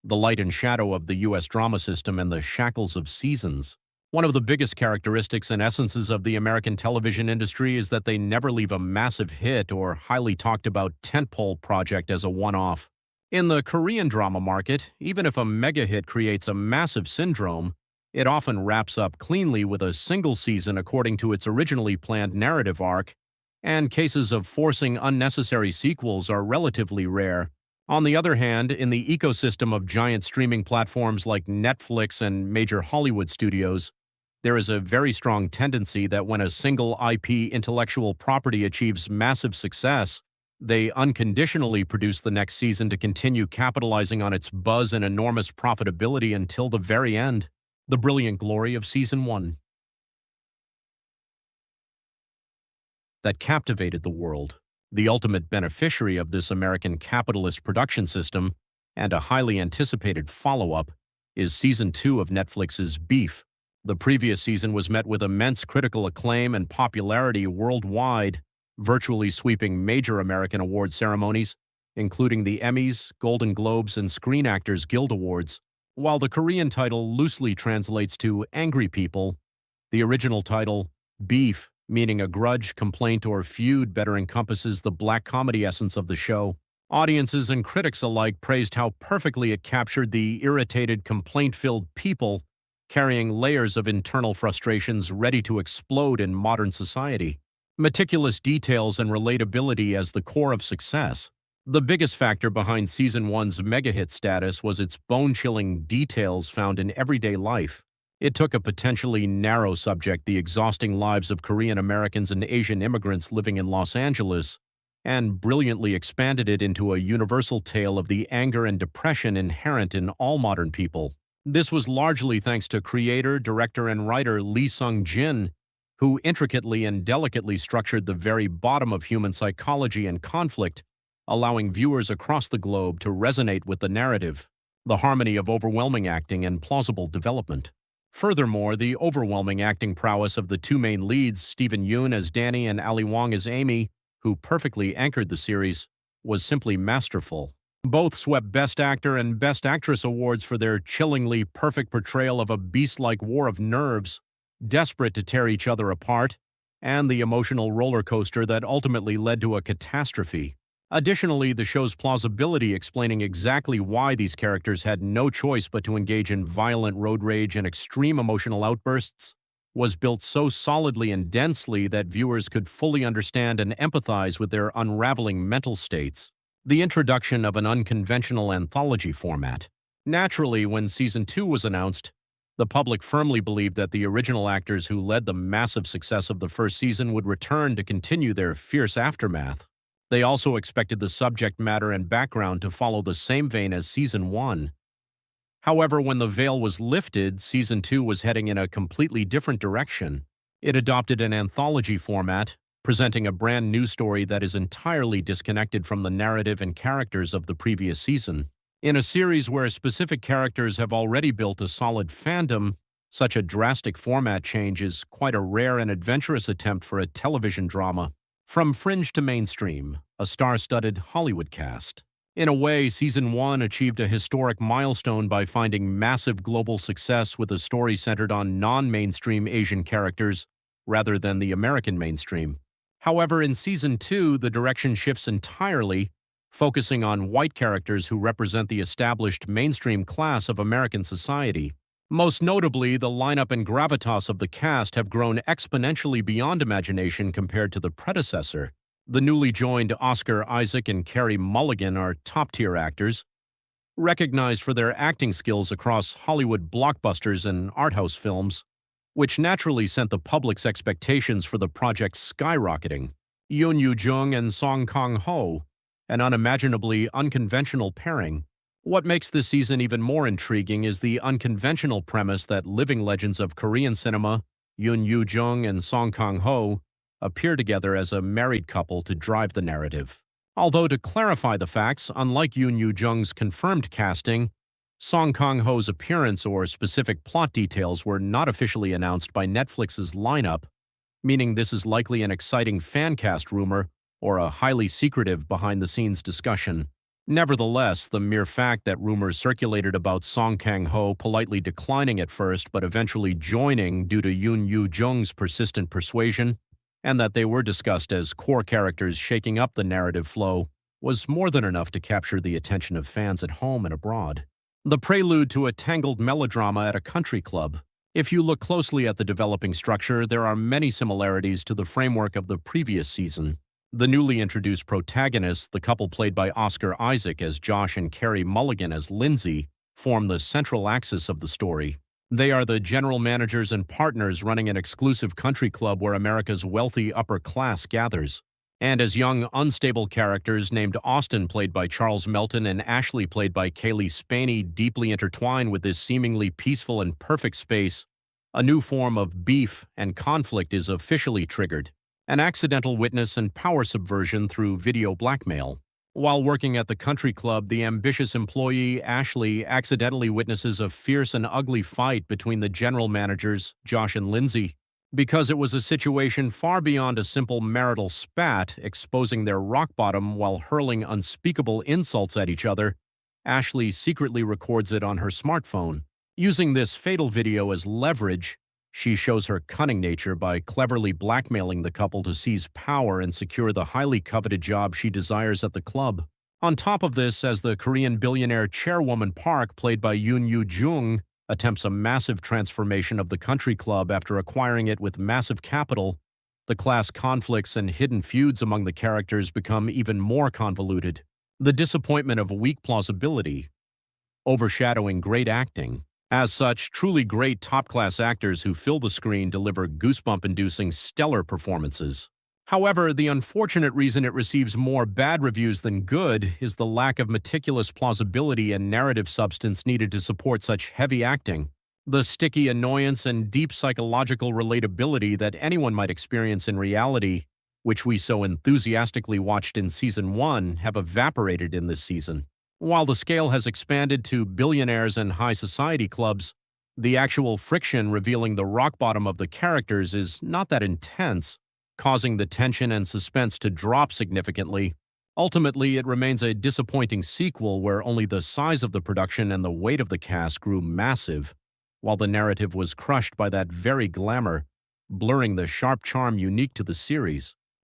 the light and shadow of the U.S. drama system and the shackles of seasons. One of the biggest characteristics and essences of the American television industry is that they never leave a massive hit or highly talked about tentpole project as a one-off. In the Korean drama market, even if a mega hit creates a massive syndrome, it often wraps up cleanly with a single season according to its originally planned narrative arc, and cases of forcing unnecessary sequels are relatively rare. On the other hand, in the ecosystem of giant streaming platforms like Netflix and major Hollywood studios, there is a very strong tendency that when a single IP intellectual property achieves massive success, they unconditionally produce the next season to continue capitalizing on its buzz and enormous profitability until the very end. The brilliant glory of Season 1 that captivated the world. The ultimate beneficiary of this American capitalist production system, and a highly anticipated follow-up, is Season 2 of Netflix's Beef. The previous season was met with immense critical acclaim and popularity worldwide, virtually sweeping major American award ceremonies, including the Emmys, Golden Globes, and Screen Actors Guild Awards. While the Korean title loosely translates to Angry People, the original title, Beef, meaning a grudge, complaint, or feud, better encompasses the black comedy essence of the show. Audiences and critics alike praised how perfectly it captured the irritated, complaint-filled people carrying layers of internal frustrations ready to explode in modern society. Meticulous details and relatability as the core of success. The biggest factor behind Season 1's mega-hit status was its bone-chilling details found in everyday life. It took a potentially narrow subject, the exhausting lives of Korean Americans and Asian immigrants living in Los Angeles, and brilliantly expanded it into a universal tale of the anger and depression inherent in all modern people. This was largely thanks to creator, director, and writer Lee Sung-jin, who intricately and delicately structured the very bottom of human psychology and conflict, allowing viewers across the globe to resonate with the narrative, the harmony of overwhelming acting and plausible development. Furthermore, the overwhelming acting prowess of the two main leads, Stephen Yoon as Danny and Ali Wong as Amy, who perfectly anchored the series, was simply masterful. Both swept Best Actor and Best Actress awards for their chillingly perfect portrayal of a beast-like war of nerves, desperate to tear each other apart, and the emotional roller coaster that ultimately led to a catastrophe. Additionally, the show's plausibility explaining exactly why these characters had no choice but to engage in violent road rage and extreme emotional outbursts was built so solidly and densely that viewers could fully understand and empathize with their unraveling mental states. The introduction of an unconventional anthology format. Naturally, when Season 2 was announced, the public firmly believed that the original actors who led the massive success of the first season would return to continue their fierce aftermath. They also expected the subject matter and background to follow the same vein as Season 1. However, when the veil was lifted, Season 2 was heading in a completely different direction. It adopted an anthology format, presenting a brand new story that is entirely disconnected from the narrative and characters of the previous season. In a series where specific characters have already built a solid fandom, such a drastic format change is quite a rare and adventurous attempt for a television drama. From fringe to mainstream, a star-studded Hollywood cast. In a way, Season 1 achieved a historic milestone by finding massive global success with a story centered on non-mainstream Asian characters rather than the American mainstream. However, in Season 2, the direction shifts entirely, focusing on white characters who represent the established mainstream class of American society. Most notably, the lineup and gravitas of the cast have grown exponentially beyond imagination compared to the predecessor. The newly joined Oscar Isaac and Carey Mulligan are top-tier actors, recognized for their acting skills across Hollywood blockbusters and art house films, which naturally sent the public's expectations for the project skyrocketing. Yoon Yoo-jung and Song Kang-ho, an unimaginably unconventional pairing. What makes this season even more intriguing is the unconventional premise that living legends of Korean cinema, Yoon Yoo-jung and Song Kang-ho, appear together as a married couple to drive the narrative. Although, to clarify the facts, unlike Yoon Yoo-jung's confirmed casting, Song Kang-ho's appearance or specific plot details were not officially announced by Netflix's lineup, meaning this is likely an exciting fan cast rumor or a highly secretive behind-the-scenes discussion. Nevertheless, the mere fact that rumors circulated about Song Kang-ho politely declining at first but eventually joining due to Yoon Yoo-jung's persistent persuasion, and that they were discussed as core characters shaking up the narrative flow, was more than enough to capture the attention of fans at home and abroad. The prelude to a tangled melodrama at a country club. If you look closely at the developing structure, there are many similarities to the framework of the previous season. The newly introduced protagonists, the couple played by Oscar Isaac as Josh and Carey Mulligan as Lindsay, form the central axis of the story. They are the general managers and partners running an exclusive country club where America's wealthy upper class gathers. And as young, unstable characters named Austin, played by Charles Melton, and Ashley, played by Kaylee Spaney, deeply intertwine with this seemingly peaceful and perfect space, a new form of beef and conflict is officially triggered. An accidental witness and power subversion through video blackmail. While working at the country club, the ambitious employee, Ashley, accidentally witnesses a fierce and ugly fight between the general managers, Josh and Lindsay. Because it was a situation far beyond a simple marital spat, exposing their rock bottom while hurling unspeakable insults at each other, Ashley secretly records it on her smartphone. Using this fatal video as leverage, she shows her cunning nature by cleverly blackmailing the couple to seize power and secure the highly coveted job she desires at the club. On top of this, as the Korean billionaire chairwoman Park, played by Yoon Yoo-jung, attempts a massive transformation of the country club after acquiring it with massive capital, the class conflicts and hidden feuds among the characters become even more convoluted. The disappointment of weak plausibility, overshadowing great acting. As such, truly great top-class actors who fill the screen deliver goosebump-inducing stellar performances. However, the unfortunate reason it receives more bad reviews than good is the lack of meticulous plausibility and narrative substance needed to support such heavy acting. The sticky annoyance and deep psychological relatability that anyone might experience in reality, which we so enthusiastically watched in Season 1, have evaporated in this season. While the scale has expanded to billionaires and high society clubs, the actual friction revealing the rock bottom of the characters is not that intense, causing the tension and suspense to drop significantly. Ultimately, it remains a disappointing sequel where only the size of the production and the weight of the cast grew massive, while the narrative was crushed by that very glamour, blurring the sharp charm unique to the series.